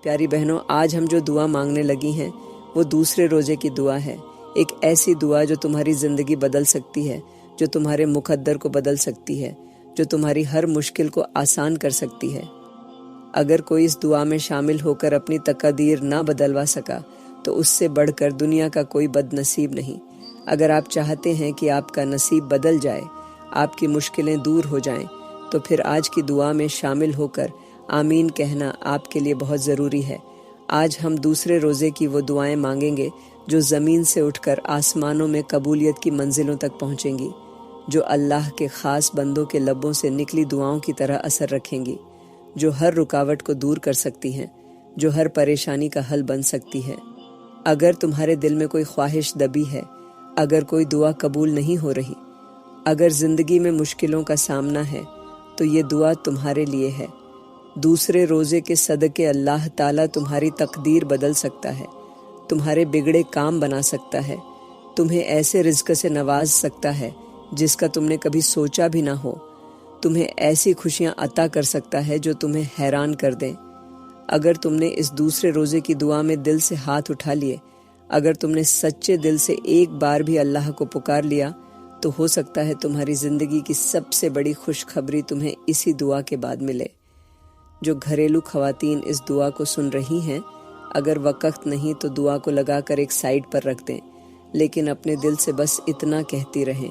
پیاری بہنوں، آج ہم جو دعا مانگنے لگی ہیں وہ دوسرے روزے کی دعا ہے۔ ایک ایسی دعا جو تمہاری زندگی بدل سکتی ہے، جو تمہارے مقدر کو بدل سکتی ہے، جو تمہاری ہر مشکل کو آسان کر سکتی ہے۔ اگر کوئی اس دعا میں شامل ہو کر اپنی تقدیر نہ بدلوا سکا تو اس سے بڑھ کر دنیا کا کوئی بد نصیب نہیں۔ اگر آپ چاہتے ہیں کہ آپ کا نصیب بدل جائے، آپ کی مشکلیں دور ہو جائیں، تو پھر آج کی دعا میں شامل ہو کر آمین کہنا آپ کے لیے بہت ضروری ہے۔ آج ہم دوسرے روزے کی وہ دعائیں مانگیں گے جو زمین سے اٹھ کر آسمانوں میں قبولیت کی منزلوں تک پہنچیں گی، جو اللہ کے خاص بندوں کے لبوں سے نکلی دعاؤں کی طرح اثر رکھیں گی، جو ہر رکاوٹ کو دور کر سکتی ہیں، جو ہر پریشانی کا حل بن سکتی ہے۔ اگر تمہارے دل میں کوئی خواہش دبی ہے، اگر کوئی دعا قبول نہیں ہو رہی، اگر زندگی میں مشکلوں کا سامنا ہے، تو یہ دعا تمہارے لیے ہے۔ دوسرے روزے کے صدقے اللہ تعالیٰ تمہاری تقدیر بدل سکتا ہے، تمہارے بگڑے کام بنا سکتا ہے، تمہیں ایسے رزق سے نواز سکتا ہے جس کا تم نے کبھی سوچا بھی نہ ہو، تمہیں ایسی خوشیاں عطا کر سکتا ہے جو تمہیں حیران کر دیں۔ اگر تم نے اس دوسرے روزے کی دعا میں دل سے ہاتھ اٹھا لیے، اگر تم نے سچے دل سے ایک بار بھی اللہ کو پکار لیا، تو ہو سکتا ہے تمہاری زندگی کی سب سے بڑی خوشخبری تمہیں اسی دعا کے بعد ملے۔ جو گھریلو خواتین اس دعا کو سن رہی ہیں، اگر وقت نہیں تو دعا کو لگا کر ایک سائڈ پر رکھ دیں، لیکن اپنے دل سے بس اتنا کہتی رہیں،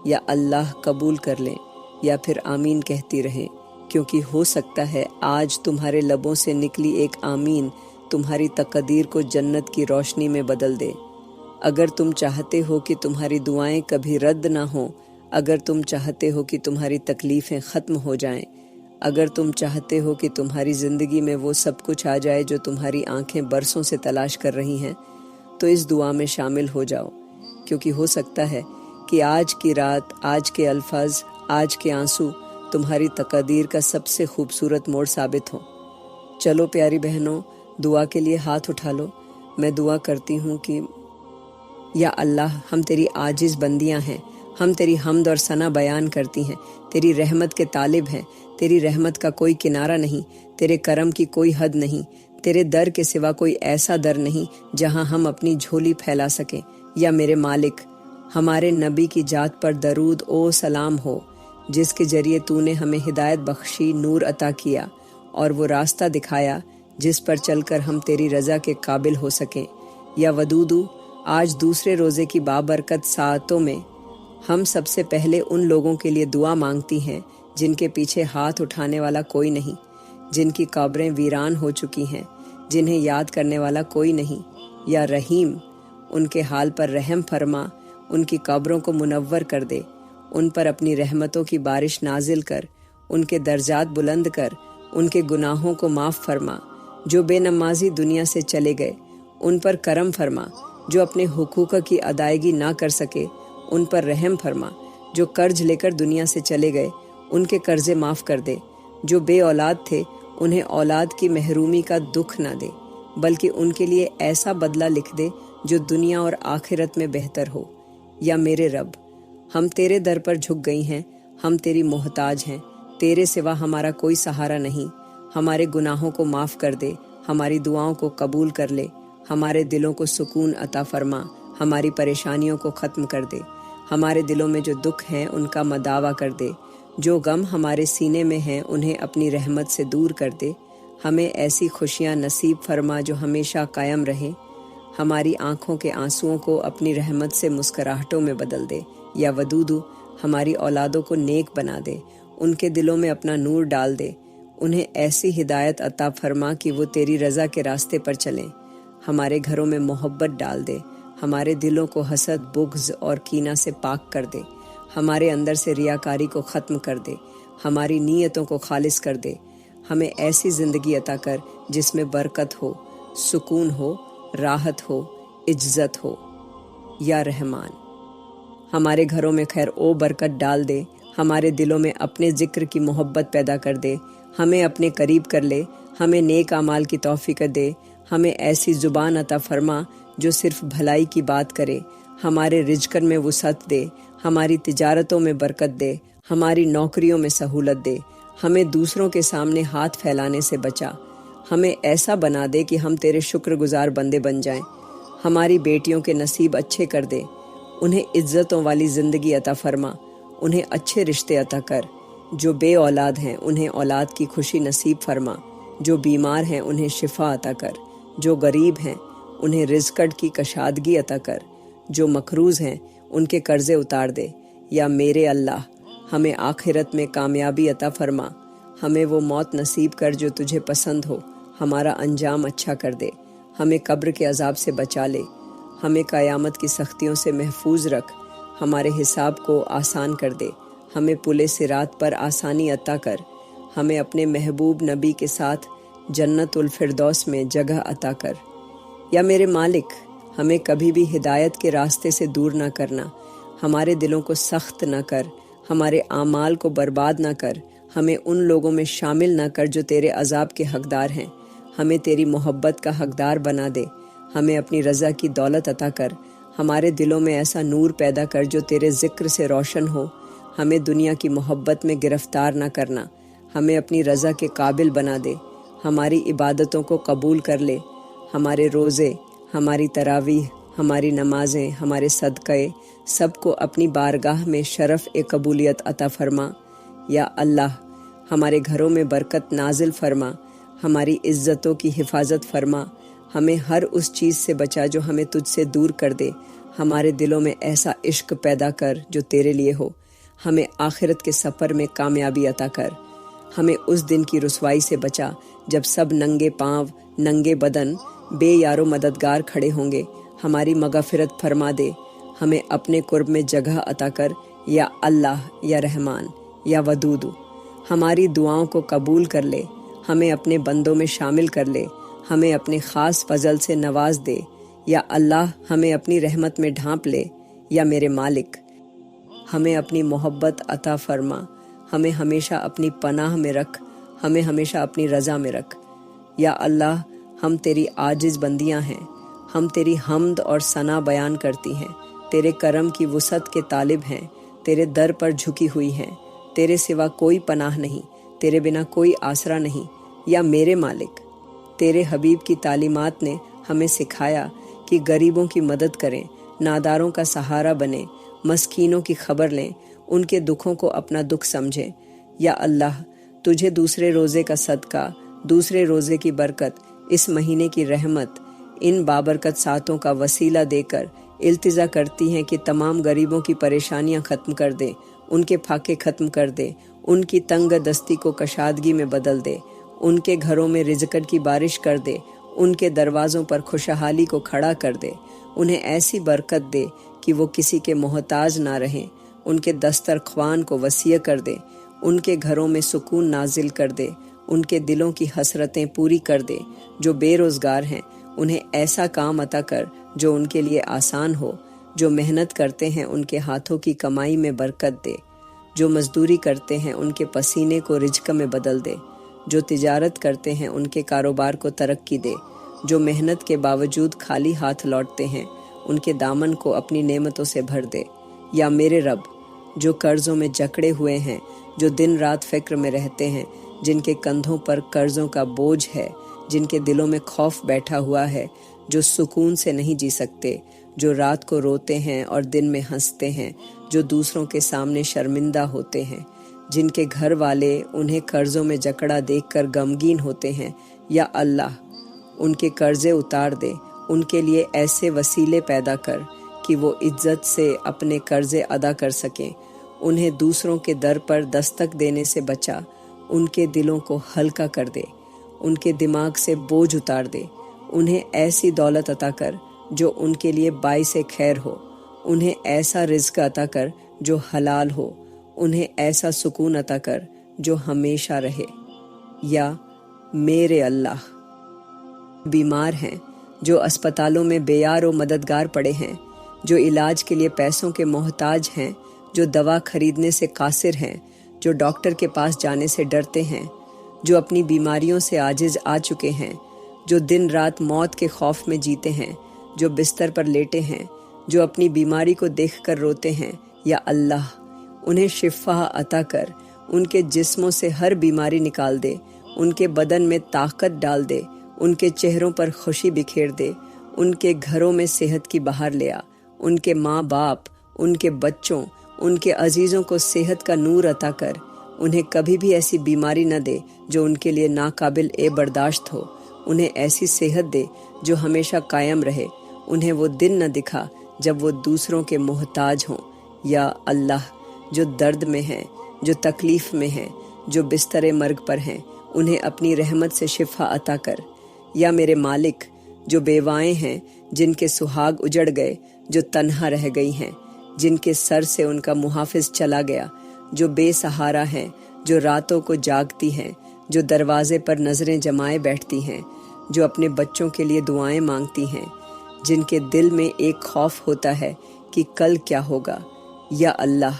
یا اللہ قبول کر لیں، یا پھر آمین کہتی رہیں، کیونکہ ہو سکتا ہے آج تمہارے لبوں سے نکلی ایک آمین تمہاری تقدیر کو جنت کی روشنی میں بدل دے۔ اگر تم چاہتے ہو کہ تمہاری دعائیں کبھی رد نہ ہوں، اگر تم چاہتے ہو کہ تمہاری تکلیفیں ختم ہو جائیں، اگر تم چاہتے ہو کہ تمہاری زندگی میں وہ سب کچھ آ جائے جو تمہاری آنکھیں برسوں سے تلاش کر رہی ہیں، تو اس دعا میں شامل ہو جاؤ، کیونکہ ہو سکتا ہے کہ آج کی رات، آج کے الفاظ، آج کے آنسو تمہاری تقدیر کا سب سے خوبصورت موڑ ثابت ہوں۔ چلو پیاری بہنوں، دعا کے لیے ہاتھ اٹھا لو۔ میں دعا کرتی ہوں کہ یا اللہ، ہم تیری عاجز بندیاں ہیں، ہم تیری حمد اور ثنا بیان کرتی ہیں، تیری رحمت کے طالب ہیں، تیری رحمت کا کوئی کنارہ نہیں، تیرے کرم کی کوئی حد نہیں، تیرے در کے سوا کوئی ایسا در نہیں جہاں ہم اپنی جھولی پھیلا سکیں۔ یا میرے مالک، ہمارے نبی کی ذات پر درود و سلام ہو، جس کے ذریعے تو نے ہمیں ہدایت بخشی، نور عطا کیا اور وہ راستہ دکھایا جس پر چل کر ہم تیری رضا کے قابل ہو سکیں۔ یا ودودو، آج دوسرے روزے کی بابرکت ساعتوں میں ہم سب سے پہلے ان لوگوں کے لیے دعا مانگتی ہیں جن کے پیچھے ہاتھ اٹھانے والا کوئی نہیں، جن کی قبریں ویران ہو چکی ہیں، جنہیں یاد کرنے والا کوئی نہیں۔ یا رحیم، ان کے حال پر رحم فرما، ان کی قبروں کو منور کر دے، ان پر اپنی رحمتوں کی بارش نازل کر، ان کے درجات بلند کر، ان کے گناہوں کو معاف فرما۔ جو بے نمازی دنیا سے چلے گئے، ان پر کرم فرما۔ جو اپنے حقوق کی ادائیگی نہ کر سکے، ان پر رحم فرما۔ جو قرض لے کر دنیا سے چلے گئے، ان کے قرضے معاف کر دے۔ جو بے اولاد تھے، انہیں اولاد کی محرومی کا دکھ نہ دے، بلکہ ان کے لیے ایسا بدلہ لکھ دے جو دنیا اور آخرت میں بہتر ہو۔ یا میرے رب، ہم تیرے در پر جھک گئی ہیں، ہم تیری محتاج ہیں، تیرے سوا ہمارا کوئی سہارا نہیں۔ ہمارے گناہوں کو معاف کر دے، ہماری دعاؤں کو قبول کر لے، ہمارے دلوں کو سکون عطا فرما، ہماری پریشانیوں کو ختم کر دے، ہمارے دلوں میں جو دکھ ہیں ان کا مداوع کر دے، جو غم ہمارے سینے میں ہیں انہیں اپنی رحمت سے دور کر دے۔ ہمیں ایسی خوشیاں نصیب فرما جو ہمیشہ قائم رہے، ہماری آنکھوں کے آنسوؤں کو اپنی رحمت سے مسکراہٹوں میں بدل دے۔ یا ودودو، ہماری اولادوں کو نیک بنا دے، ان کے دلوں میں اپنا نور ڈال دے، انہیں ایسی ہدایت عطا فرما کہ وہ تیری رضا کے راستے پر چلیں۔ ہمارے گھروں میں محبت ڈال دے، ہمارے دلوں کو حسد، بغض اور کینہ سے پاک کر دے، ہمارے اندر سے ریاکاری کو ختم کر دے، ہماری نیتوں کو خالص کر دے۔ ہمیں ایسی زندگی عطا کر جس میں برکت ہو، سکون ہو، راحت ہو، عزت ہو۔ یا رحمان، ہمارے گھروں میں خیر و برکت ڈال دے، ہمارے دلوں میں اپنے ذکر کی محبت پیدا کر دے، ہمیں اپنے قریب کر لے، ہمیں نیک اعمال کی توفیق دے، ہمیں ایسی زبان عطا فرما جو صرف بھلائی کی بات کرے، ہمارے رزقن میں وسعت دے، ہماری تجارتوں میں برکت دے، ہماری نوکریوں میں سہولت دے، ہمیں دوسروں کے سامنے ہاتھ پھیلانے سے بچا، ہمیں ایسا بنا دے کہ ہم تیرے شکر گزار بندے بن جائیں۔ ہماری بیٹیوں کے نصیب اچھے کر دے، انہیں عزتوں والی زندگی عطا فرما، انہیں اچھے رشتے عطا کر۔ جو بے اولاد ہیں انہیں اولاد کی خوشی نصیب فرما، جو بیمار ہیں انہیں شفا عطا کر، جو غریب ہیں انہیں رزق کی کشادگی عطا کر، جو مقروض ہیں ان کے قرضے اتار دے۔ یا میرے اللہ، ہمیں آخرت میں کامیابی عطا فرما، ہمیں وہ موت نصیب کر جو تجھے پسند ہو، ہمارا انجام اچھا کر دے، ہمیں قبر کے عذاب سے بچا لے، ہمیں قیامت کی سختیوں سے محفوظ رکھ، ہمارے حساب کو آسان کر دے، ہمیں پل صراط پر آسانی عطا کر، ہمیں اپنے محبوب نبی کے ساتھ جنت الفردوس میں جگہ عطا کر۔ یا میرے مالک، ہمیں کبھی بھی ہدایت کے راستے سے دور نہ کرنا، ہمارے دلوں کو سخت نہ کر، ہمارے اعمال کو برباد نہ کر، ہمیں ان لوگوں میں شامل نہ کر جو تیرے عذاب کے حقدار ہیں، ہمیں تیری محبت کا حقدار بنا دے، ہمیں اپنی رضا کی دولت عطا کر، ہمارے دلوں میں ایسا نور پیدا کر جو تیرے ذکر سے روشن ہو، ہمیں دنیا کی محبت میں گرفتار نہ کرنا، ہمیں اپنی رضا کے قابل بنا دے، ہماری عبادتوں کو قبول کر لے، ہمارے روزے، ہماری تراویح، ہماری نمازیں، ہمارے صدقے، سب کو اپنی بارگاہ میں شرف قبولیت عطا فرما۔ یا اللہ، ہمارے گھروں میں برکت نازل فرما، ہماری عزتوں کی حفاظت فرما، ہمیں ہر اس چیز سے بچا جو ہمیں تجھ سے دور کر دے، ہمارے دلوں میں ایسا عشق پیدا کر جو تیرے لیے ہو، ہمیں آخرت کے سفر میں کامیابی عطا کر، ہمیں اس دن کی رسوائی سے بچا جب سب ننگے پاؤں، ننگے بدن، بے یار و مددگار کھڑے ہوں گے، ہماری مغفرت فرما دے، ہمیں اپنے قرب میں جگہ عطا کر۔ یا اللہ، یا رحمان، یا ودود، ہماری دعاؤں کو قبول کر لے، ہمیں اپنے بندوں میں شامل کر لے، ہمیں اپنے خاص فضل سے نواز دے۔ یا اللہ، ہمیں اپنی رحمت میں ڈھانپ لے۔ یا میرے مالک، ہمیں اپنی محبت عطا فرما، ہمیں ہمیشہ اپنی پناہ میں رکھ، ہمیں ہمیشہ اپنی رضا میں رکھ۔ یا اللہ، ہم تیری عاجز بندیاں ہیں، ہم تیری حمد اور ثنا بیان کرتی ہیں، تیرے کرم کی وسعت کے طالب ہیں، تیرے در پر جھکی ہوئی ہیں، تیرے سوا کوئی پناہ نہیں، تیرے بنا کوئی آسرا نہیں۔ یا میرے مالک، تیرے حبیب کی تعلیمات نے ہمیں سکھایا کہ غریبوں کی مدد کریں، ناداروں کا سہارا بنیں، مسکینوں کی خبر لیں، ان کے دکھوں کو اپنا دکھ سمجھیں۔ یا اللہ، تجھے دوسرے روزے کا صدقہ، دوسرے روزے کی برکت، اس مہینے کی رحمت، ان بابرکت ساتوں کا وسیلہ دے کر التجا کرتی ہیں کہ تمام غریبوں کی پریشانیاں ختم کر دے، ان کے پھاکے ختم کر دے، ان کی تنگ دستی کو کشادگی میں بدل دے، ان کے گھروں میں رزق کی بارش کر دے، ان کے دروازوں پر خوشحالی کو کھڑا کر دے، انہیں ایسی برکت دے کہ وہ کسی کے محتاج نہ رہیں، ان کے دسترخوان کو وسیع کر دے، ان کے گھروں میں سکون نازل کر دے، ان کے دلوں کی حسرتیں پوری کر دے۔ جو بے روزگار ہیں انہیں ایسا کام عطا کر جو ان کے لیے آسان ہو، جو محنت کرتے ہیں ان کے ہاتھوں کی کمائی میں برکت دے، جو مزدوری کرتے ہیں ان کے پسینے کو رزق میں بدل دے، جو تجارت کرتے ہیں ان کے کاروبار کو ترقی دے، جو محنت کے باوجود خالی ہاتھ لوٹتے ہیں ان کے دامن کو اپنی نعمتوں سے بھر دے۔ یا میرے رب، جو قرضوں میں جکڑے ہوئے ہیں، جو دن رات فکر میں رہتے ہیں، جن کے کندھوں پر قرضوں کا بوجھ ہے، جن کے دلوں میں خوف بیٹھا ہوا ہے، جو سکون سے نہیں جی سکتے، جو رات کو روتے ہیں اور دن میں ہنستے ہیں، جو دوسروں کے سامنے شرمندہ ہوتے ہیں، جن کے گھر والے انہیں قرضوں میں جکڑا دیکھ کر غمگین ہوتے ہیں، یا اللہ، ان کے قرضے اتار دے، ان کے لیے ایسے وسیلے پیدا کر کہ وہ عزت سے اپنے قرضے ادا کر سکیں، انہیں دوسروں کے در پر دستک دینے سے بچا، ان کے دلوں کو ہلکا کر دے، ان کے دماغ سے بوجھ اتار دے، انہیں ایسی دولت عطا کر جو ان کے لیے باعث خیر ہو، انہیں ایسا رزق عطا کر جو حلال ہو، انہیں ایسا سکون عطا کر جو ہمیشہ رہے۔ یا میرے اللہ، بیمار ہیں، جو اسپتالوں میں بے یار و مددگار پڑے ہیں، جو علاج کے لیے پیسوں کے محتاج ہیں، جو دوا خریدنے سے قاصر ہیں، جو ڈاکٹر کے پاس جانے سے ڈرتے ہیں، جو اپنی بیماریوں سے عاجز آ چکے ہیں، جو دن رات موت کے خوف میں جیتے ہیں، جو بستر پر لیٹے ہیں، جو اپنی بیماری کو دیکھ کر روتے ہیں، یا اللہ، انہیں شفا عطا کر، ان کے جسموں سے ہر بیماری نکال دے، ان کے بدن میں طاقت ڈال دے، ان کے چہروں پر خوشی بکھیر دے، ان کے گھروں میں صحت کی بہار لے آ، ان کے ماں باپ، ان کے بچوں، ان کے عزیزوں کو صحت کا نور عطا کر، انہیں کبھی بھی ایسی بیماری نہ دے جو ان کے لیے ناقابل برداشت ہو، انہیں ایسی صحت دے جو ہمیشہ قائم رہے، انہیں وہ دن نہ دکھا جب وہ دوسروں کے محتاج ہوں۔ یا اللہ، جو درد میں ہیں، جو تکلیف میں ہیں، جو بستر مرگ پر ہیں، انہیں اپنی رحمت سے شفا عطا کر۔ یا میرے مالک، جو بیوائیں ہیں، جن کے سہاگ اجڑ گئے، جو تنہا رہ گئی ہیں، جن کے سر سے ان کا محافظ چلا گیا، جو بے سہارا ہیں، جو راتوں کو جاگتی ہیں، جو دروازے پر نظریں جمائے بیٹھتی ہیں، جو اپنے بچوں کے لیے دعائیں مانگتی ہیں، جن کے دل میں ایک خوف ہوتا ہے کہ کل کیا ہوگا۔ یا اللہ،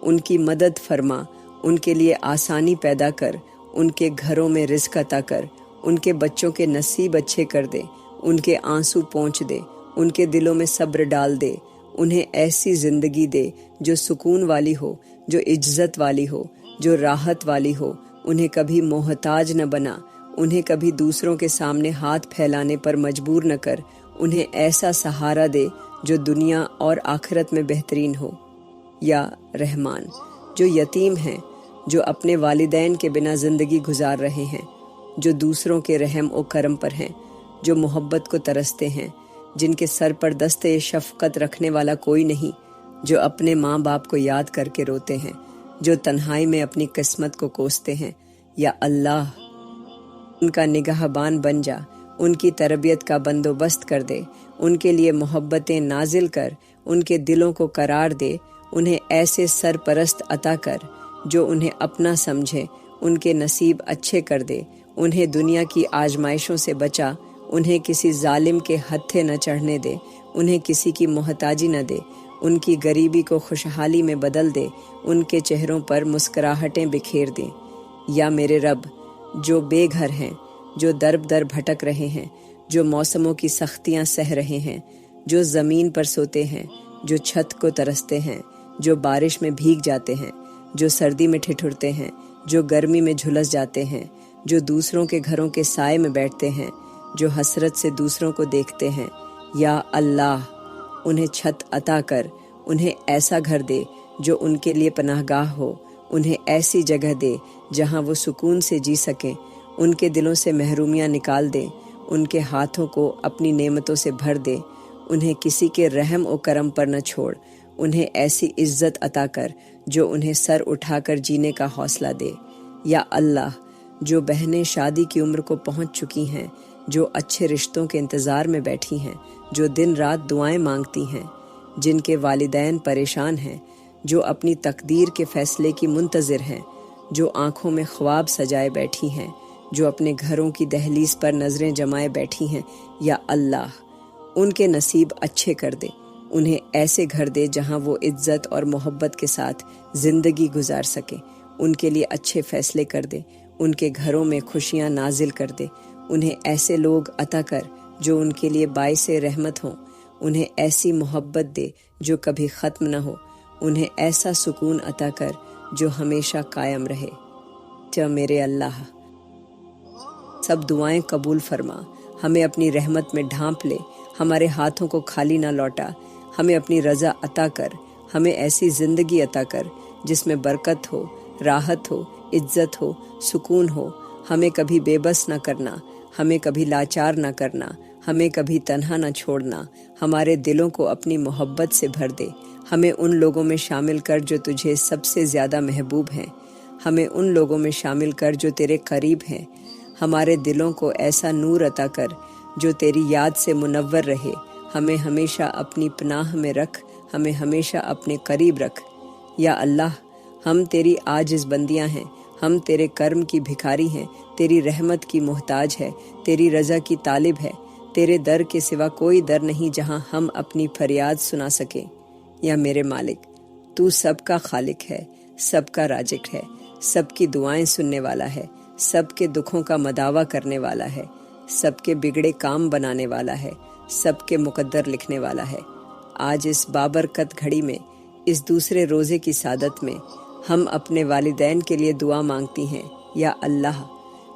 ان کی مدد فرما، ان کے لیے آسانی پیدا کر، ان کے گھروں میں رزق عطا کر، ان کے بچوں کے نصیب اچھے کر دے، ان کے آنسو پونچھ دے، ان کے دلوں میں صبر ڈال دے، انہیں ایسی زندگی دے جو سکون والی ہو، جو عزت والی ہو، جو راحت والی ہو، انہیں کبھی محتاج نہ بنا، انہیں کبھی دوسروں کے سامنے ہاتھ پھیلانے پر مجبور نہ کر، انہیں ایسا سہارا دے جو دنیا اور آخرت میں بہترین ہو۔ یا رحمان، جو یتیم ہیں، جو اپنے والدین کے بنا زندگی گزار رہے ہیں، جو دوسروں کے رحم و کرم پر ہیں، جو محبت کو ترستے ہیں، جن کے سر پر دست شفقت رکھنے والا کوئی نہیں، جو اپنے ماں باپ کو یاد کر کے روتے ہیں، جو تنہائی میں اپنی قسمت کو کوستے ہیں۔ یا اللہ، ان کا نگہبان بن جا، ان کی تربیت کا بندوبست کر دے، ان کے لیے محبتیں نازل کر، ان کے دلوں کو قرار دے، انہیں ایسے سرپرست عطا کر جو انہیں اپنا سمجھے، ان کے نصیب اچھے کر دے، انہیں دنیا کی آزمائشوں سے بچا، انہیں کسی ظالم کے ہتھے نہ چڑھنے دے، انہیں کسی کی محتاجی نہ دے، ان کی غریبی کو خوشحالی میں بدل دے، ان کے چہروں پر مسکراہٹیں بکھیر دے۔ یا میرے رب، جو بے گھر ہیں، جو در در بھٹک رہے ہیں، جو موسموں کی سختیاں سہ رہے ہیں، جو زمین پر سوتے ہیں، جو چھت کو ترستے ہیں، جو بارش میں بھیگ جاتے ہیں، جو سردی میں ٹھٹھرتے ہیں، جو گرمی میں جھلس جاتے ہیں، جو دوسروں کے گھروں کے سائے میں بیٹھتے ہیں، جو حسرت سے دوسروں کو دیکھتے ہیں، یا اللہ، انہیں چھت عطا کر، انہیں ایسا گھر دے جو ان کے لیے پناہ گاہ ہو، انہیں ایسی جگہ دے جہاں وہ سکون سے جی سکیں، ان کے دلوں سے محرومیاں نکال دے، ان کے ہاتھوں کو اپنی نعمتوں سے بھر دے، انہیں کسی کے رحم و کرم پر نہ چھوڑ، انہیں ایسی عزت عطا کر جو انہیں سر اٹھا کر جینے کا حوصلہ دے۔ یا اللہ، جو بہنیں شادی کی عمر کو پہنچ چکی ہیں، جو اچھے رشتوں کے انتظار میں بیٹھی ہیں، جو دن رات دعائیں مانگتی ہیں، جن کے والدین پریشان ہیں، جو اپنی تقدیر کے فیصلے کی منتظر ہیں، جو آنکھوں میں خواب سجائے بیٹھی ہیں، جو اپنے گھروں کی دہلیز پر نظریں جمائے بیٹھی ہیں، یا اللہ، ان کے نصیب اچھے کر دے، انہیں ایسے گھر دے جہاں وہ عزت اور محبت کے ساتھ زندگی گزار سکیں، ان کے لیے اچھے فیصلے کر دے، ان کے گھروں میں خوشیاں نازل کر دے، انہیں ایسے لوگ عطا کر جو ان کے لیے باعث رحمت ہوں، انہیں ایسی محبت دے جو کبھی ختم نہ ہو، انہیں ایسا سکون عطا کر جو ہمیشہ قائم رہے۔ یا میرے اللہ، سب دعائیں قبول فرما، ہمیں اپنی رحمت میں ڈھانپ لے، ہمارے ہاتھوں کو خالی نہ لوٹا، ہمیں اپنی رضا عطا کر، ہمیں ایسی زندگی عطا کر جس میں برکت ہو، راحت ہو، عزت ہو، سکون ہو، ہمیں کبھی بے بس نہ کرنا، ہمیں کبھی لاچار نہ کرنا، ہمیں کبھی تنہا نہ چھوڑنا، ہمارے دلوں کو اپنی محبت سے بھر دے، ہمیں ان لوگوں میں شامل کر جو تجھے سب سے زیادہ محبوب ہیں، ہمیں ان لوگوں میں شامل کر جو تیرے قریب ہیں، ہمارے دلوں کو ایسا نور عطا کر جو تیری یاد سے منور رہے، ہمیں ہمیشہ اپنی پناہ میں رکھ، ہمیں ہمیشہ اپنے قریب رکھ۔ یا اللہ، ہم تیری عاجز بندیاں ہیں، ہم تیرے کرم کی بھکاری ہیں، تیری رحمت کی محتاج ہے، تیری رضا کی طالب ہے، تیرے در کے سوا کوئی در نہیں جہاں ہم اپنی فریاد سنا سکیں۔ یا میرے مالک، تو سب کا خالق ہے، سب کا رازق ہے، سب کی دعائیں سننے والا ہے، سب کے دکھوں کا مداوا کرنے والا ہے، سب کے بگڑے کام بنانے والا ہے، سب کے مقدر لکھنے والا ہے۔ آج اس بابرکت گھڑی میں، اس دوسرے روزے کی سعادت میں، ہم اپنے والدین کے لیے دعا مانگتی ہیں۔ یا اللہ،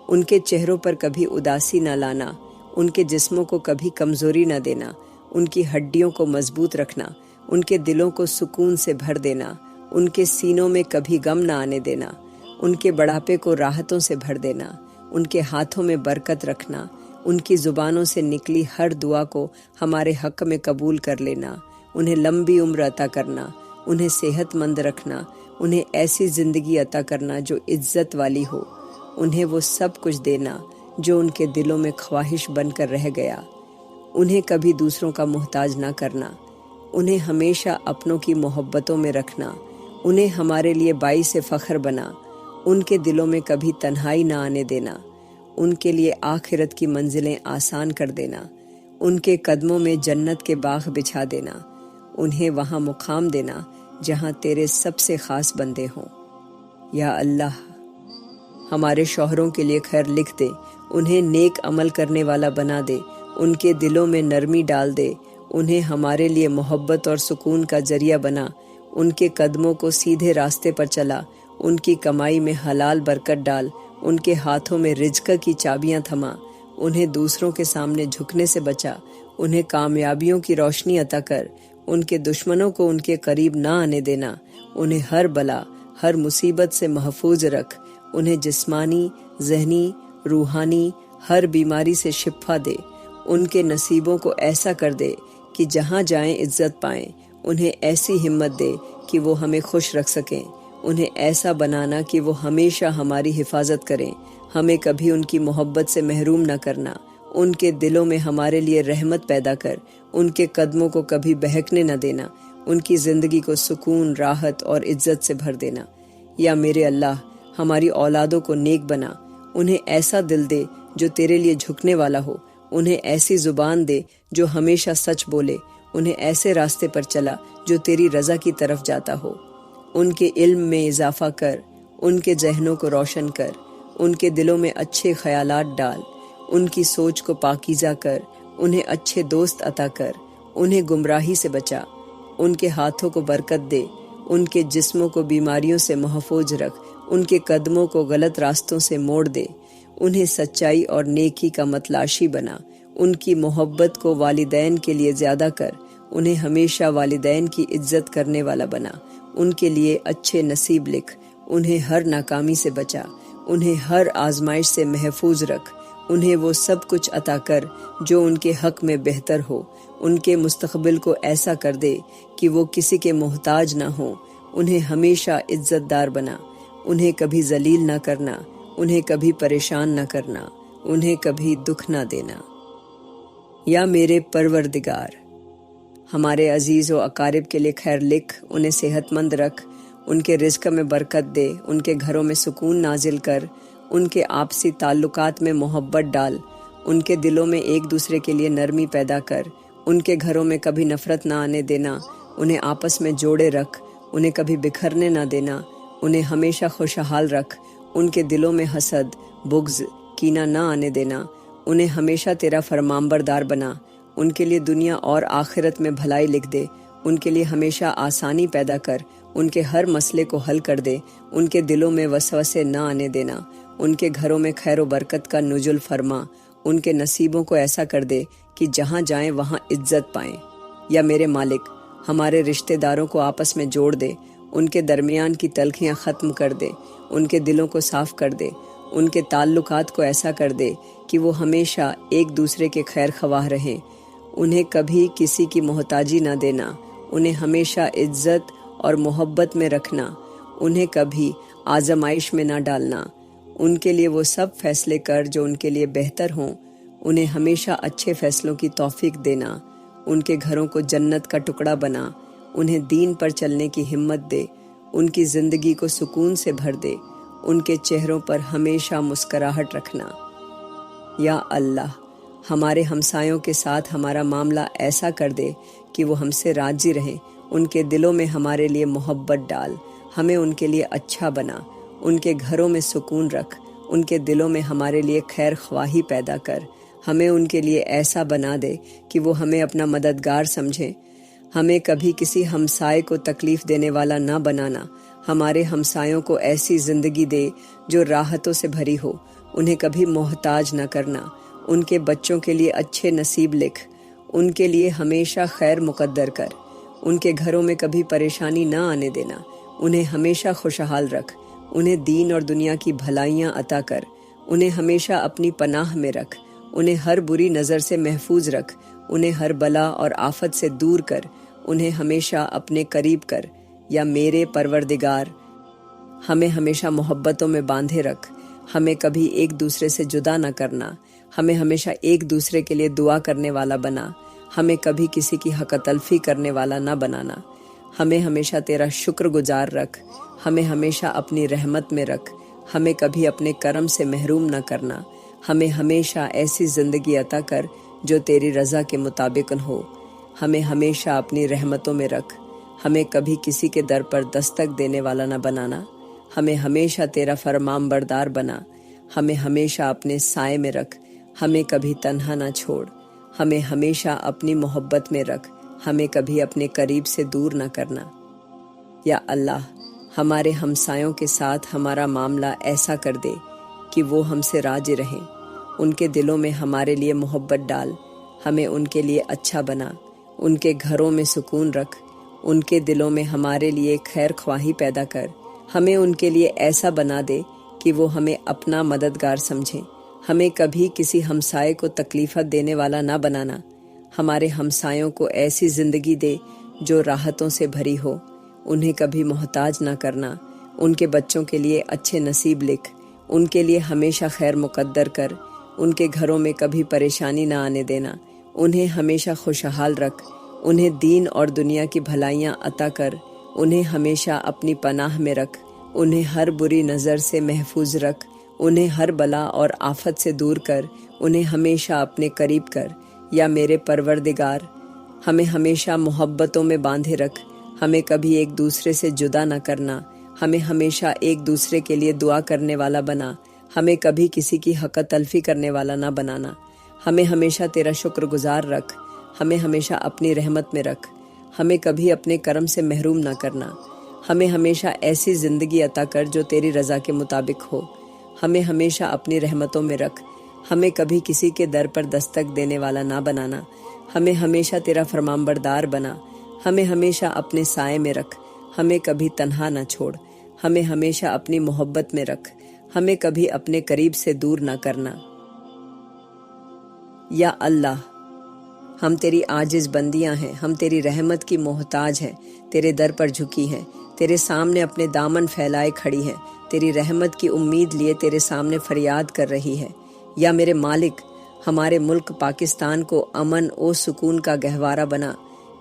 ان کے چہروں پر کبھی اداسی نہ لانا، ان کے جسموں کو کبھی کمزوری نہ دینا، ان کی ہڈیوں کو مضبوط رکھنا، ان کے دلوں کو سکون سے بھر دینا، ان کے سینوں میں کبھی غم نہ آنے دینا، ان کے بڑھاپے کو راحتوں سے بھر دینا، ان کے ہاتھوں میں برکت رکھنا، ان کی زبانوں سے نکلی ہر دعا کو ہمارے حق میں قبول کر لینا، انہیں لمبی عمر عطا کرنا، انہیں صحت مند رکھنا، انہیں ایسی زندگی عطا کرنا جو عزت والی ہو، انہیں وہ سب کچھ دینا جو ان کے دلوں میں خواہش بن کر رہ گیا، انہیں کبھی دوسروں کا محتاج نہ کرنا، انہیں ہمیشہ اپنوں کی محبتوں میں رکھنا، انہیں ہمارے لیے باعث فخر بنا، ان کے دلوں میں کبھی تنہائی نہ آنے دینا، ان کے لیے آخرت کی منزلیں آسان کر دینا، ان کے قدموں میں جنت کے باغ بچھا دینا، انہیں وہاں مقام دینا جہاں تیرے سب سے خاص بندے ہوں۔ یا اللہ، ہمارے شوہروں کے لیے خیر لکھ دے، انہیں نیک عمل کرنے والا بنا دے، ان کے دلوں میں نرمی ڈال دے، انہیں ہمارے لیے محبت اور سکون کا ذریعہ بنا، ان کے قدموں کو سیدھے راستے پر چلا، ان کی کمائی میں حلال برکت ڈال، ان کے ہاتھوں میں رزق کی چابیاں تھما، انہیں دوسروں کے سامنے جھکنے سے بچا، انہیں کامیابیوں کی روشنی عطا کر، ان کے دشمنوں کو ان کے قریب نہ آنے دینا، انہیں ہر بلا، ہر مصیبت سے محفوظ رکھ، انہیں جسمانی، ذہنی، روحانی ہر بیماری سے شفا دے، ان کے نصیبوں کو ایسا کر دے کہ جہاں جائیں عزت پائیں، انہیں ایسی ہمت دے کہ وہ ہمیں خوش رکھ سکیں، انہیں ایسا بنانا کہ وہ ہمیشہ ہماری حفاظت کریں، ہمیں کبھی ان کی محبت سے محروم نہ کرنا، ان کے دلوں میں ہمارے لیے رحمت پیدا کر، ان کے قدموں کو کبھی بہکنے نہ دینا، ان کی زندگی کو سکون، راحت اور عزت سے بھر دینا۔ یا میرے اللہ، ہماری اولادوں کو نیک بنا، انہیں ایسا دل دے جو تیرے لیے جھکنے والا ہو، انہیں ایسی زبان دے جو ہمیشہ سچ بولے، انہیں ایسے راستے پر چلا جو تیری رضا کی طرف جاتا ہو، ان کے علم میں اضافہ کر، ان کے ذہنوں کو روشن کر، ان کے دلوں میں اچھے خیالات ڈال، ان کی سوچ کو پاکیزہ کر، انہیں اچھے دوست عطا کر، انہیں گمراہی سے بچا، ان کے ہاتھوں کو برکت دے، ان کے جسموں کو بیماریوں سے محفوظ رکھ، ان کے قدموں کو غلط راستوں سے موڑ دے، انہیں سچائی اور نیکی کا متلاشی بنا، ان کی محبت کو والدین کے لیے زیادہ کر، انہیں ہمیشہ والدین کی عزت کرنے والا بنا، ان کے لیے اچھے نصیب لکھ، انہیں ہر ناکامی سے بچا، انہیں ہر آزمائش سے محفوظ رکھ، انہیں وہ سب کچھ عطا کر جو ان کے حق میں بہتر ہو، ان کے مستقبل کو ایسا کر دے کہ وہ کسی کے محتاج نہ ہوں، انہیں ہمیشہ عزت دار بنا، انہیں کبھی ذلیل نہ کرنا، انہیں کبھی پریشان نہ کرنا، انہیں کبھی دکھ نہ دینا۔ یا میرے پروردگار، ہمارے عزیز و اقارب کے لیے خیر لکھ، انہیں صحت مند رکھ، ان کے رزق میں برکت دے، ان کے گھروں میں سکون نازل کر، ان کے آپسی تعلقات میں محبت ڈال، ان کے دلوں میں ایک دوسرے کے لیے نرمی پیدا کر، ان کے گھروں میں کبھی نفرت نہ آنے دینا، انہیں آپس میں جوڑے رکھ، انہیں کبھی بکھرنے نہ دینا، انہیں ہمیشہ خوشحال رکھ، ان کے دلوں میں حسد، بغض، کینہ نہ آنے دینا، انہیں ہمیشہ تیرا فرمانبردار بنا، ان کے لیے دنیا اور آخرت میں بھلائی لکھ دے، ان کے لیے ہمیشہ آسانی پیدا کر، ان کے ہر مسئلے کو حل کر دے، ان کے دلوں میں وسوسے نہ آنے دینا، ان کے گھروں میں خیر و برکت کا نزول فرما، ان کے نصیبوں کو ایسا کر دے کہ جہاں جائیں وہاں عزت پائیں۔ یا میرے مالک، ہمارے رشتہ داروں کو آپس میں جوڑ دے، ان کے درمیان کی تلخیاں ختم کر دے، ان کے دلوں کو صاف کر دے، ان کے تعلقات کو ایسا کر دے کہ وہ ہمیشہ ایک دوسرے کے خیر خواہ رہیں، انہیں کبھی کسی کی محتاجی نہ دینا، انہیں ہمیشہ عزت اور محبت میں رکھنا، انہیں کبھی آزمائش میں نہ ڈالنا، ان کے لیے وہ سب فیصلے کر جو ان کے لیے بہتر ہوں، انہیں ہمیشہ اچھے فیصلوں کی توفیق دینا، ان کے گھروں کو جنت کا ٹکڑا بنا، انہیں دین پر چلنے کی ہمت دے، ان کی زندگی کو سکون سے بھر دے، ان کے چہروں پر ہمیشہ مسکراہٹ رکھنا۔ یا اللہ، ہمارے ہمسایوں کے ساتھ ہمارا معاملہ ایسا کر دے کہ وہ ہم سے راضی رہیں، ان کے دلوں میں ہمارے لیے محبت ڈال، ہمیں ان کے لیے اچھا بنا، ان کے گھروں میں سکون رکھ، ان کے دلوں میں ہمارے لیے خیر خواہی پیدا کر، ہمیں ان کے لیے ایسا بنا دے کہ وہ ہمیں اپنا مددگار سمجھیں، ہمیں کبھی کسی ہمسائے کو تکلیف دینے والا نہ بنانا، ہمارے ہمسایوں کو ایسی زندگی دے جو راحتوں سے بھری ہو، انہیں کبھی محتاج نہ کرنا، ان کے بچوں کے لیے اچھے نصیب لکھ، ان کے لیے ہمیشہ خیر مقدر کر، ان کے گھروں میں کبھی پریشانی نہ آنے دینا، انہیں ہمیشہ خوشحال رکھ، انہیں دین اور دنیا کی بھلائیاں عطا کر، انہیں ہمیشہ اپنی پناہ میں رکھ، انہیں ہر بری نظر سے محفوظ رکھ، انہیں ہر بلا اور آفت سے دور کر، انہیں ہمیشہ اپنے قریب کر۔ یا میرے پروردگار، ہمیں ہمیشہ محبتوں میں باندھے رکھ، ہمیں کبھی ایک دوسرے سے جدا نہ کرنا، ہمیں ہمیشہ ایک دوسرے کے لیے دعا کرنے والا بنا، ہمیں کبھی کسی کی حق تلفی کرنے والا نہ بنانا، ہمیں ہمیشہ تیرا شکر گزار رکھ، ہمیں ہمیشہ اپنی رحمت میں رکھ، ہمیں کبھی اپنے کرم سے محروم نہ کرنا، ہمیں ہمیشہ ایسی زندگی عطا کر جو تیری رضا کے مطابق ہو، ہمیں ہمیشہ اپنی رحمتوں میں رکھ، ہمیں کبھی کسی کے در پر دستک دینے والا نہ بنانا، ہمیں ہمیشہ تیرا فرمان بردار بنا، ہمیں ہمیشہ اپنے سائے میں رکھ، ہمیں کبھی تنہا نہ چھوڑ، ہمیں ہمیشہ اپنی محبت میں رکھ، ہمیں کبھی اپنے قریب سے دور نہ کرنا۔ یا اللہ، ہمارے ہمسایوں کے ساتھ ہمارا معاملہ ایسا کر دے کہ وہ ہم سے راضی رہیں، ان کے دلوں میں ہمارے لیے محبت ڈال، ہمیں ان کے لیے اچھا بنا، ان کے گھروں میں سکون رکھ، ان کے دلوں میں ہمارے لیے خیر خواہی پیدا کر، ہمیں ان کے لیے ایسا بنا دے کہ وہ ہمیں اپنا مددگار سمجھیں، ہمیں کبھی کسی ہمسائے کو تکلیفت دینے والا نہ بنانا، ہمارے ہمسایوں کو ایسی زندگی دے جو راحتوں سے بھری ہو، انہیں کبھی محتاج نہ کرنا، ان کے بچوں کے لیے اچھے نصیب لکھ، ان کے لیے ہمیشہ خیر مقدر کر، ان کے گھروں میں کبھی پریشانی نہ آنے دینا، انہیں ہمیشہ خوشحال رکھ، انہیں دین اور دنیا کی بھلائیاں عطا کر، انہیں ہمیشہ اپنی پناہ میں رکھ، انہیں ہر بری نظر سے محفوظ رکھ، انہیں ہر بلا اور آفت سے دور کر، انہیں ہمیشہ اپنے قریب کر۔ یا میرے پروردگار، ہمیں ہمیشہ محبتوں میں باندھے رکھ، ہمیں کبھی ایک دوسرے سے جدا نہ کرنا، ہمیں ہمیشہ ایک دوسرے کے لیے دعا کرنے والا بنا، ہمیں کبھی کسی کی حق تلفی کرنے والا نہ بنانا، ہمیں ہمیشہ تیرا شکر گزار رکھ، ہمیں ہمیشہ اپنی رحمت میں رکھ، ہمیں کبھی اپنے کرم سے محروم نہ کرنا، ہمیں ہمیشہ ایسی زندگی عطا کر جو تیری رضا کے مطابق ہو، ہمیں ہمیشہ اپنی رحمتوں میں رکھ، ہمیں کبھی کسی کے در پر دستک دینے والا نہ بنانا، ہمیں ہمیشہ تیرا فرمان بردار بنا، ہمیں ہمیشہ اپنے سائے میں رکھ، ہمیں کبھی تنہا نہ چھوڑ، ہمیں ہمیشہ اپنی محبت میں رکھ، ہمیں کبھی اپنے قریب سے دور نہ کرنا۔ یا اللہ، ہم تیری عاجز بندیاں ہیں، ہم تیری رحمت کی محتاج ہیں، تیرے در پر جھکی ہیں، تیرے سامنے اپنے دامن پھیلائے کھڑی ہیں، تیری رحمت کی امید لیے تیرے سامنے فریاد کر رہی ہے۔ یا میرے مالک، ہمارے ملک پاکستان کو امن و سکون کا گہوارہ بنا،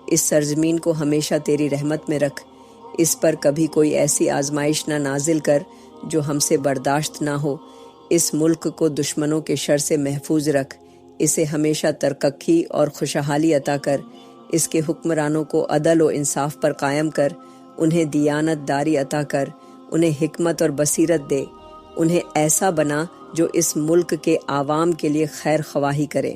اس سرزمین کو ہمیشہ تیری رحمت میں رکھ، اس پر کبھی کوئی ایسی آزمائش نہ نازل کر جو ہم سے برداشت نہ ہو، اس ملک کو دشمنوں کے شر سے محفوظ رکھ، اسے ہمیشہ ترقی اور خوشحالی عطا کر، اس کے حکمرانوں کو عدل و انصاف پر قائم کر، انہیں دیانت داری عطا کر، انہیں حکمت اور بصیرت دے، انہیں ایسا بنا جو اس ملک کے عوام کے لیے خیر خواہی کرے،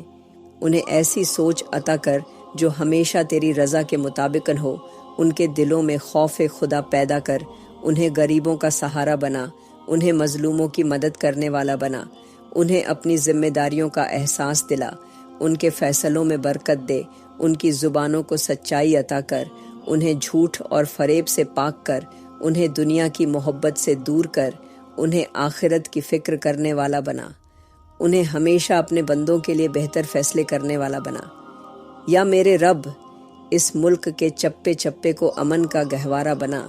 انہیں ایسی سوچ عطا کر جو ہمیشہ تیری رضا کے مطابق ہو، ان کے دلوں میں خوف خدا پیدا کر، انہیں غریبوں کا سہارا بنا، انہیں مظلوموں کی مدد کرنے والا بنا، انہیں اپنی ذمہ داریوں کا احساس دلا، ان کے فیصلوں میں برکت دے، ان کی زبانوں کو سچائی عطا کر، انہیں جھوٹ اور فریب سے پاک کر، انہیں دنیا کی محبت سے دور کر، انہیں آخرت کی فکر کرنے والا بنا، انہیں ہمیشہ اپنے بندوں کے لیے بہتر فیصلے کرنے والا بنا۔ یا میرے رب، اس ملک کے چپے چپے کو امن کا گہوارہ بنا،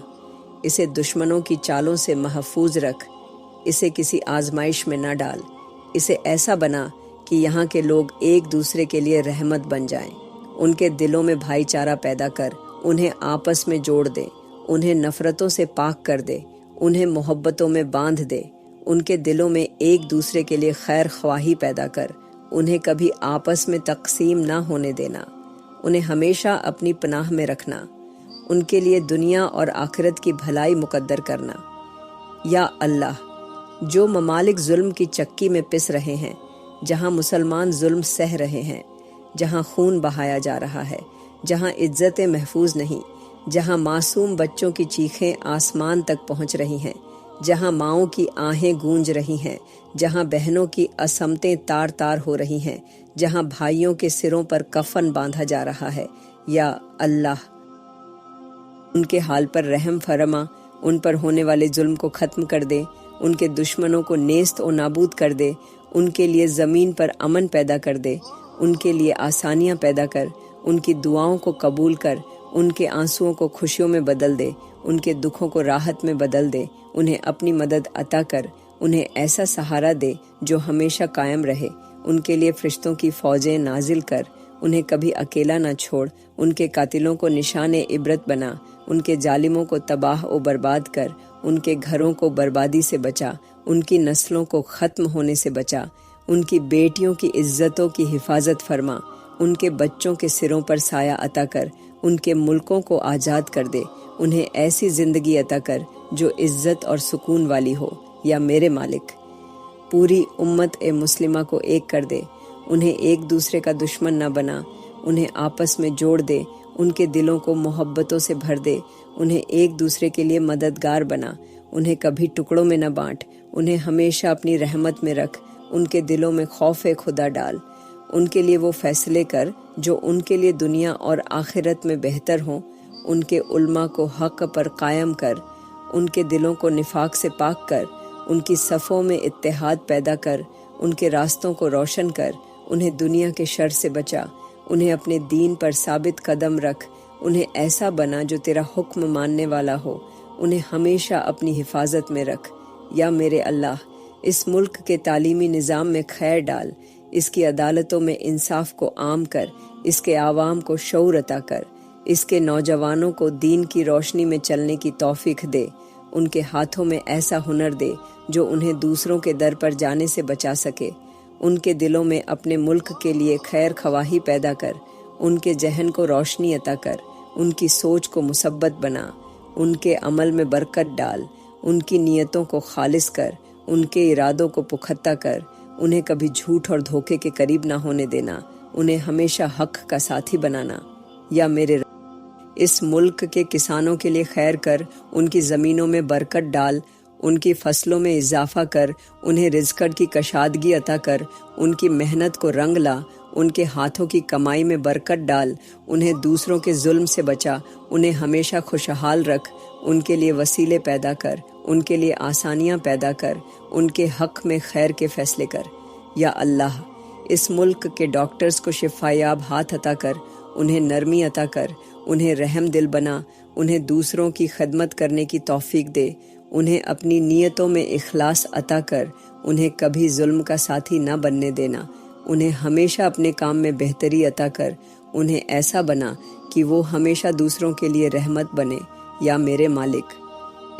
اسے دشمنوں کی چالوں سے محفوظ رکھ، اسے کسی آزمائش میں نہ ڈال، اسے ایسا بنا کہ یہاں کے لوگ ایک دوسرے کے لیے رحمت بن جائیں، ان کے دلوں میں بھائی چارہ پیدا کر، انہیں آپس میں جوڑ دے، انہیں نفرتوں سے پاک کر دے، انہیں محبتوں میں باندھ دے، ان کے دلوں میں ایک دوسرے کے لیے خیر خواہی پیدا کر، انہیں کبھی آپس میں تقسیم نہ ہونے دینا، انہیں ہمیشہ اپنی پناہ میں رکھنا، ان کے لیے دنیا اور آخرت کی بھلائی مقدر کرنا۔ یا اللہ، جو ممالک ظلم کی چکی میں پس رہے ہیں، جہاں مسلمان ظلم سہ رہے ہیں، جہاں خون بہایا جا رہا ہے، جہاں عزتیں محفوظ نہیں، جہاں معصوم بچوں کی چیخیں آسمان تک پہنچ رہی ہیں، جہاں ماؤں کی آہیں گونج رہی ہیں، جہاں بہنوں کی عصمتیں تار تار ہو رہی ہیں، جہاں بھائیوں کے سروں پر کفن باندھا جا رہا ہے، یا اللہ ان کے حال پر رحم فرما، ان پر ہونے والے ظلم کو ختم کر دے، ان کے دشمنوں کو نیست و نابود کر دے، ان کے لیے زمین پر امن پیدا کر دے، ان کے لیے آسانیاں پیدا کر، ان کی دعاؤں کو قبول کر، ان کے آنسوؤں کو خوشیوں میں بدل دے، ان کے دکھوں کو راحت میں بدل دے، انہیں اپنی مدد عطا کر، انہیں ایسا سہارا دے جو ہمیشہ قائم رہے، ان کے لیے فرشتوں کی فوجیں نازل کر، انہیں کبھی اکیلا نہ چھوڑ، ان کے قاتلوں کو نشان عبرت بنا، ان کے ظالموں کو تباہ و برباد کر، ان کے گھروں کو بربادی سے بچا، ان کی نسلوں کو ختم ہونے سے بچا، ان کی بیٹیوں کی عزتوں کی حفاظت فرما، ان کے بچوں کے سروں پر سایہ عطا کر، ان کے ملکوں کو آزاد کر دے، انہیں ایسی زندگی عطا کر جو عزت اور سکون والی ہو، یا میرے مالک پوری امت مسلمہ کو ایک کر دے، انہیں ایک دوسرے کا دشمن نہ بنا، انہیں آپس میں جوڑ دے، ان کے دلوں کو محبتوں سے بھر دے، انہیں ایک دوسرے کے لیے مددگار بنا، انہیں کبھی ٹکڑوں میں نہ بانٹ، انہیں ہمیشہ اپنی رحمت میں رکھ، ان کے دلوں میں خوف خدا ڈال، ان کے لیے وہ فیصلے کر جو ان کے لیے دنیا اور آخرت میں بہتر ہوں، ان کے علماء کو حق پر قائم کر، ان کے دلوں کو نفاق سے پاک کر، ان کی صفوں میں اتحاد پیدا کر، ان کے راستوں کو روشن کر، انہیں دنیا کے شر سے بچا، انہیں اپنے دین پر ثابت قدم رکھ، انہیں ایسا بنا جو تیرا حکم ماننے والا ہو، انہیں ہمیشہ اپنی حفاظت میں رکھ، یا میرے اللہ اس ملک کے تعلیمی نظام میں خیر ڈال، اس کی عدالتوں میں انصاف کو عام کر، اس کے عوام کو شعور عطا کر، اس کے نوجوانوں کو دین کی روشنی میں چلنے کی توفیق دے، ان کے ہاتھوں میں ایسا ہنر دے جو انہیں دوسروں کے در پر جانے سے بچا سکے، ان کے دلوں میں اپنے ملک کے لیے خیر خواہی پیدا کر، ان کے ذہن کو روشنی عطا کر، ان کی سوچ کو مثبت بنا، ان کے عمل میں برکت ڈال، ان کی نیتوں کو خالص کر، ان کے ارادوں کو پختہ کر، انہیں کبھی جھوٹ اور دھوکے کے قریب نہ ہونے دینا، انہیں ہمیشہ حق کا ساتھی بنانا، یا میرے اس ملک کے کسانوں کے لیے خیر کر، ان کی زمینوں میں برکت ڈال، ان کی فصلوں میں اضافہ کر، انہیں رزق کی کشادگی عطا کر، ان کی محنت کو رنگ لا، ان کے ہاتھوں کی کمائی میں برکت ڈال، انہیں دوسروں کے ظلم سے بچا، انہیں ہمیشہ خوشحال رکھ، ان کے لیے وسیلے پیدا کر، ان کے لیے آسانیاں پیدا کر، ان کے حق میں خیر کے فیصلے کر، یا اللہ اس ملک کے ڈاکٹرز کو شفایاب ہاتھ عطا کر، انہیں نرمی عطا کر، انہیں رحم دل بنا، انہیں دوسروں کی خدمت کرنے کی توفیق دے، انہیں اپنی نیتوں میں اخلاص عطا کر، انہیں کبھی ظلم کا ساتھی نہ بننے دینا، انہیں ہمیشہ اپنے کام میں بہتری عطا کر، انہیں ایسا بنا کہ وہ ہمیشہ دوسروں کے لیے رحمت بنے، یا میرے مالک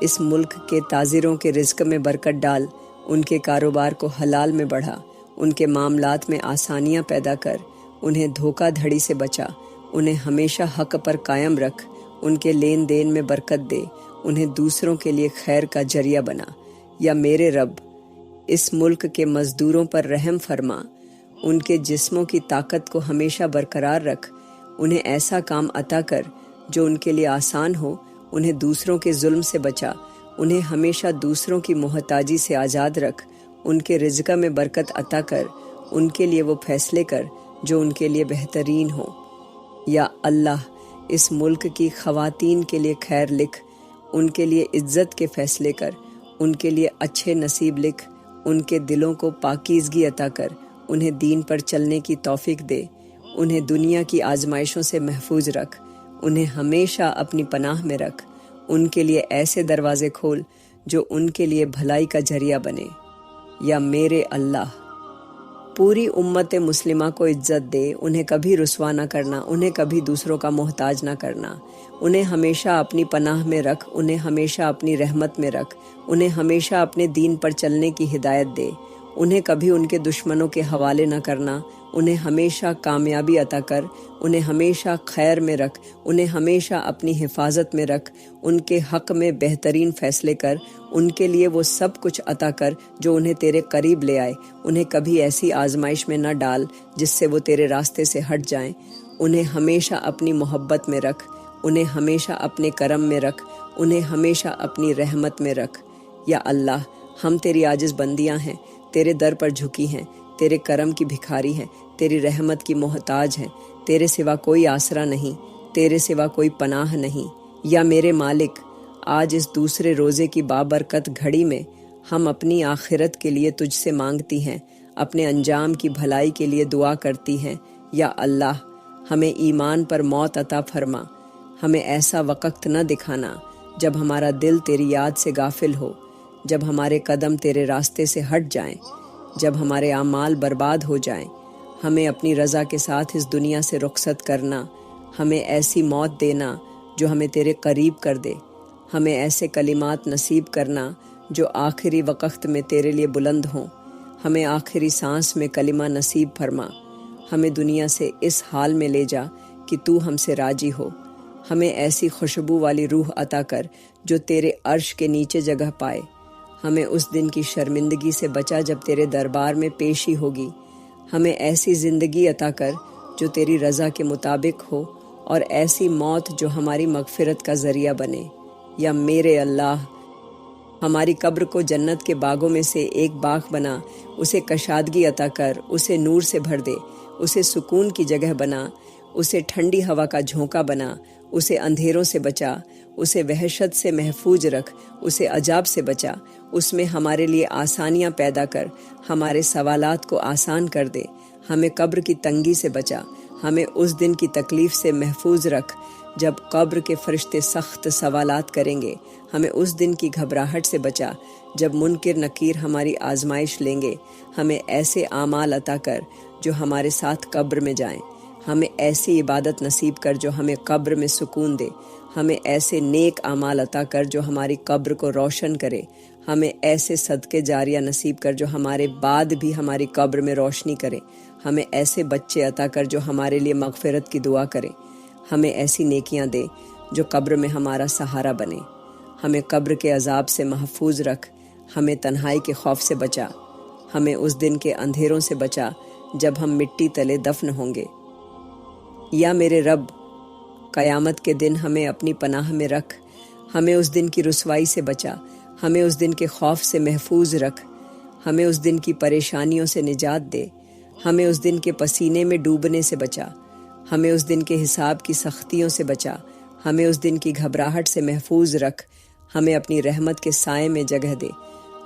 اس ملک کے تاجروں کے رزق میں برکت ڈال، ان کے کاروبار کو حلال میں بڑھا، ان کے معاملات میں آسانیاں پیدا کر، انہیں دھوکہ دھڑی سے بچا، انہیں ہمیشہ حق پر قائم رکھ، ان کے لین دین میں برکت دے، انہیں دوسروں کے لیے خیر کا ذریعہ بنا، یا میرے رب اس ملک کے مزدوروں پر رحم فرما، ان کے جسموں کی طاقت کو ہمیشہ برقرار رکھ، انہیں ایسا کام عطا کر جو ان کے لیے آسان ہو، انہیں دوسروں کے ظلم سے بچا، انہیں ہمیشہ دوسروں کی محتاجی سے آزاد رکھ، ان کے رزق میں برکت عطا کر، ان کے لیے وہ فیصلے کر جو ان کے لیے بہترین ہو، یا اللہ اس ملک کی خواتین کے لیے خیر لکھ، ان کے لیے عزت کے فیصلے کر، ان کے لیے اچھے نصیب لکھ، ان کے دلوں کو پاکیزگی عطا کر، انہیں دین پر چلنے کی توفیق دے، انہیں دنیا کی آزمائشوں سے محفوظ رکھ، انہیں ہمیشہ اپنی پناہ میں رکھ، ان کے لیے ایسے دروازے کھول جو ان کے لیے بھلائی کا ذریعہ بنے، یا میرے اللہ پوری امت مسلمہ کو عزت دے، انہیں کبھی رسوا نہ کرنا، انہیں کبھی دوسروں کا محتاج نہ کرنا، انہیں ہمیشہ اپنی پناہ میں رکھ، انہیں ہمیشہ اپنی رحمت میں رکھ، انہیں ہمیشہ اپنے دین پر چلنے کی ہدایت دے، انہیں کبھی ان کے دشمنوں کے حوالے نہ کرنا، انہیں ہمیشہ کامیابی عطا کر، انہیں ہمیشہ خیر میں رکھ، انہیں ہمیشہ اپنی حفاظت میں رکھ، ان کے حق میں بہترین فیصلے کر، ان کے لیے وہ سب کچھ عطا کر جو انہیں تیرے قریب لے آئے، انہیں کبھی ایسی آزمائش میں نہ ڈال جس سے وہ تیرے راستے سے ہٹ جائیں، انہیں ہمیشہ اپنی محبت میں رکھ، انہیں ہمیشہ اپنے کرم میں رکھ، انہیں ہمیشہ اپنی رحمت میں رکھ، یا اللہ ہم تیری عاجز بندیاں ہیں، تیرے در پر جھکی ہیں، تیرے کرم کی بھکاری ہیں، تیری رحمت کی محتاج ہیں، تیرے سوا کوئی آسرا نہیں، تیرے سوا کوئی پناہ نہیں۔ یا میرے مالک آج اس دوسرے روزے کی بابرکت گھڑی میں ہم اپنی آخرت کے لیے تجھ سے مانگتی ہیں، اپنے انجام کی بھلائی کے لیے دعا کرتی ہیں۔ یا اللہ ہمیں ایمان پر موت عطا فرما، ہمیں ایسا وقت نہ دکھانا جب ہمارا دل تیری یاد سے غافل ہو، جب ہمارے قدم تیرے راستے سے ہٹ جائیں، جب ہمارے اعمال برباد ہو جائیں۔ ہمیں اپنی رضا کے ساتھ اس دنیا سے رخصت کرنا، ہمیں ایسی موت دینا جو ہمیں تیرے قریب کر دے، ہمیں ایسے کلمات نصیب کرنا جو آخری وقت میں تیرے لیے بلند ہوں، ہمیں آخری سانس میں کلمہ نصیب فرما، ہمیں دنیا سے اس حال میں لے جا کہ تو ہم سے راضی ہو، ہمیں ایسی خوشبو والی روح عطا کر جو تیرے عرش کے نیچے جگہ پائے، ہمیں اس دن کی شرمندگی سے بچا جب تیرے دربار میں پیشی ہوگی، ہمیں ایسی زندگی عطا کر جو تیری رضا کے مطابق ہو، اور ایسی موت جو ہماری مغفرت کا ذریعہ بنے۔ یا میرے اللہ ہماری قبر کو جنت کے باغوں میں سے ایک باغ بنا، اسے کشادگی عطا کر، اسے نور سے بھر دے، اسے سکون کی جگہ بنا، اسے ٹھنڈی ہوا کا جھونکا بنا، اسے اندھیروں سے بچا، اسے وحشت سے محفوظ رکھ، اسے عذاب سے بچا، اس میں ہمارے لیے آسانیاں پیدا کر، ہمارے سوالات کو آسان کر دے، ہمیں قبر کی تنگی سے بچا، ہمیں اس دن کی تکلیف سے محفوظ رکھ جب قبر کے فرشتے سخت سوالات کریں گے، ہمیں اس دن کی گھبراہٹ سے بچا جب منکر نکیر ہماری آزمائش لیں گے، ہمیں ایسے اعمال عطا کر جو ہمارے ساتھ قبر میں جائیں، ہمیں ایسی عبادت نصیب کر جو ہمیں قبر میں سکون دے، ہمیں ایسے نیک اعمال عطا کر جو ہماری قبر کو روشن کرے، ہمیں ایسے صدقے جاریہ نصیب کر جو ہمارے بعد بھی ہماری قبر میں روشنی کرے، ہمیں ایسے بچے عطا کر جو ہمارے لیے مغفرت کی دعا کرے، ہمیں ایسی نیکیاں دے جو قبر میں ہمارا سہارا بنے، ہمیں قبر کے عذاب سے محفوظ رکھ، ہمیں تنہائی کے خوف سے بچا، ہمیں اس دن کے اندھیروں سے بچا جب ہم مٹی تلے دفن ہوں گے۔ یا میرے رب قیامت کے دن ہمیں اپنی پناہ میں رکھ، ہمیں اس دن کی رسوائی سے بچا، ہمیں اس دن کے خوف سے محفوظ رکھ، ہمیں اس دن کی پریشانیوں سے نجات دے، ہمیں اس دن کے پسینے میں ڈوبنے سے بچا، ہمیں اس دن کے حساب کی سختیوں سے بچا، ہمیں اس دن کی گھبراہٹ سے محفوظ رکھ، ہمیں اپنی رحمت کے سائے میں جگہ دے،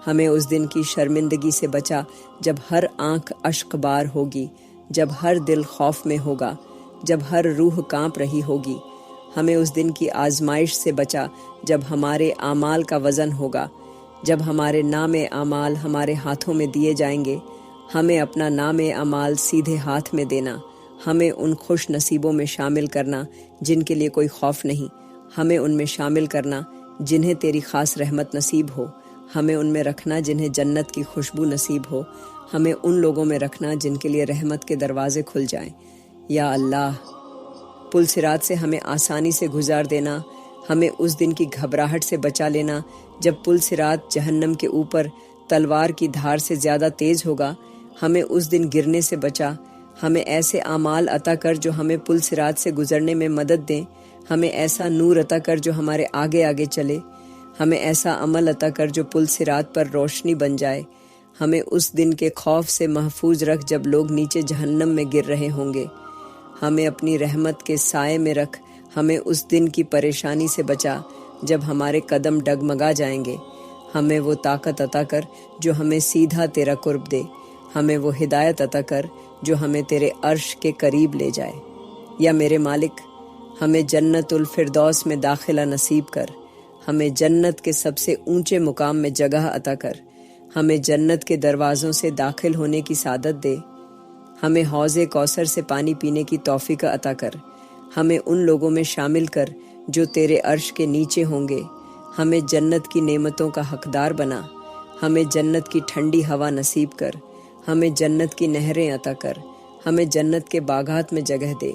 ہمیں اس دن کی شرمندگی سے بچا جب ہر آنکھ اشک بار ہوگی، جب ہر دل خوف میں ہوگا، جب ہر روح کانپ رہی ہوگی، ہمیں اس دن کی آزمائش سے بچا جب ہمارے اعمال کا وزن ہوگا، جب ہمارے نام اعمال ہمارے ہاتھوں میں دیے جائیں گے، ہمیں اپنا نام اعمال سیدھے ہاتھ میں دینا، ہمیں ان خوش نصیبوں میں شامل کرنا جن کے لیے کوئی خوف نہیں، ہمیں ان میں شامل کرنا جنہیں تیری خاص رحمت نصیب ہو، ہمیں ان میں رکھنا جنہیں جنت کی خوشبو نصیب ہو، ہمیں ان لوگوں میں رکھنا جن کے لیے رحمت کے دروازے کھل جائیں۔ یا اللہ پل صراط سے ہمیں آسانی سے گزار دینا، ہمیں اس دن کی گھبراہٹ سے بچا لینا جب پل صراط جہنم کے اوپر تلوار کی دھار سے زیادہ تیز ہوگا، ہمیں اس دن گرنے سے بچا، ہمیں ایسے اعمال عطا کر جو ہمیں پل صراط سے گزرنے میں مدد دیں، ہمیں ایسا نور عطا کر جو ہمارے آگے آگے چلے، ہمیں ایسا عمل عطا کر جو پل صراط پر روشنی بن جائے، ہمیں اس دن کے خوف سے محفوظ رکھ جب لوگ نیچے جہنم میں گر رہے ہوں گے، ہمیں اپنی رحمت کے سائے میں رکھ، ہمیں اس دن کی پریشانی سے بچا جب ہمارے قدم ڈگمگا جائیں گے، ہمیں وہ طاقت عطا کر جو ہمیں سیدھا تیرا قرب دے، ہمیں وہ ہدایت عطا کر جو ہمیں تیرے عرش کے قریب لے جائے۔ یا میرے مالک ہمیں جنت الفردوس میں داخلہ نصیب کر، ہمیں جنت کے سب سے اونچے مقام میں جگہ عطا کر، ہمیں جنت کے دروازوں سے داخل ہونے کی سعادت دے، ہمیں حوض کوثر سے پانی پینے کی توفیق عطا کر، ہمیں ان لوگوں میں شامل کر جو تیرے عرش کے نیچے ہوں گے، ہمیں جنت کی نعمتوں کا حقدار بنا، ہمیں جنت کی ٹھنڈی ہوا نصیب کر، ہمیں جنت کی نہریں عطا کر، ہمیں جنت کے باغات میں جگہ دے،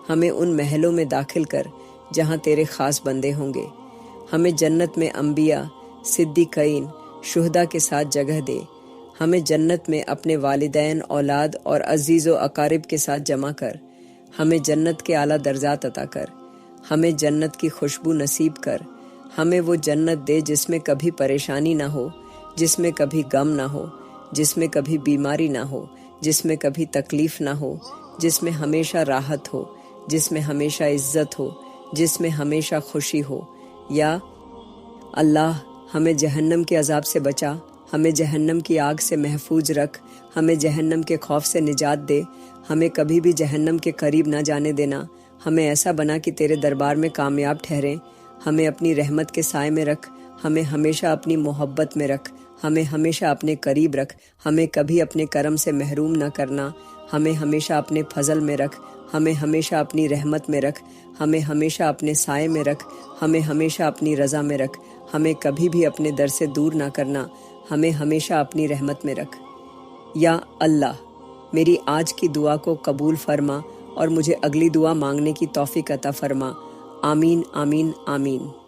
ہمیں ان محلوں میں داخل کر جہاں تیرے خاص بندے ہوں گے، ہمیں جنت میں انبیاء، صدیقین، شہداء کے ساتھ جگہ دے، ہمیں جنت میں اپنے والدین، اولاد اور عزیز و اقارب کے ساتھ جمع کر، ہمیں جنت کے اعلیٰ درجات عطا کر، ہمیں جنت کی خوشبو نصیب کر، ہمیں وہ جنت دے جس میں کبھی پریشانی نہ ہو، جس میں کبھی غم نہ ہو، جس میں کبھی بیماری نہ ہو، جس میں کبھی تکلیف نہ ہو، جس میں ہمیشہ راحت ہو، جس میں ہمیشہ عزت ہو، جس میں ہمیشہ خوشی ہو۔ یا اللہ ہمیں جہنم کے عذاب سے بچا، ہمیں جہنم کی آگ سے محفوظ رکھ، ہمیں جہنم کے خوف سے نجات دے، ہمیں کبھی بھی جہنم کے قریب نہ جانے دینا، ہمیں ایسا بنا کہ تیرے دربار میں کامیاب ٹھہریں، ہمیں اپنی رحمت کے سائے میں رکھ، ہمیں ہمیشہ اپنی محبت میں رکھ، ہمیں ہمیشہ اپنے قریب رکھ، ہمیں کبھی اپنے کرم سے محروم نہ کرنا، ہمیں ہمیشہ اپنے فضل میں رکھ، ہمیں ہمیشہ اپنی رحمت میں رکھ، ہمیں ہمیشہ اپنے سائے میں رکھ، ہمیں ہمیشہ اپنی رضا میں رکھ، ہمیں کبھی بھی اپنے در سے دور نہ کرنا، ہمیں ہمیشہ اپنی رحمت میں رکھ۔ یا اللہ میری آج کی دعا کو قبول فرما اور مجھے اگلی دعا مانگنے کی توفیق عطا فرما۔ آمین آمین آمین۔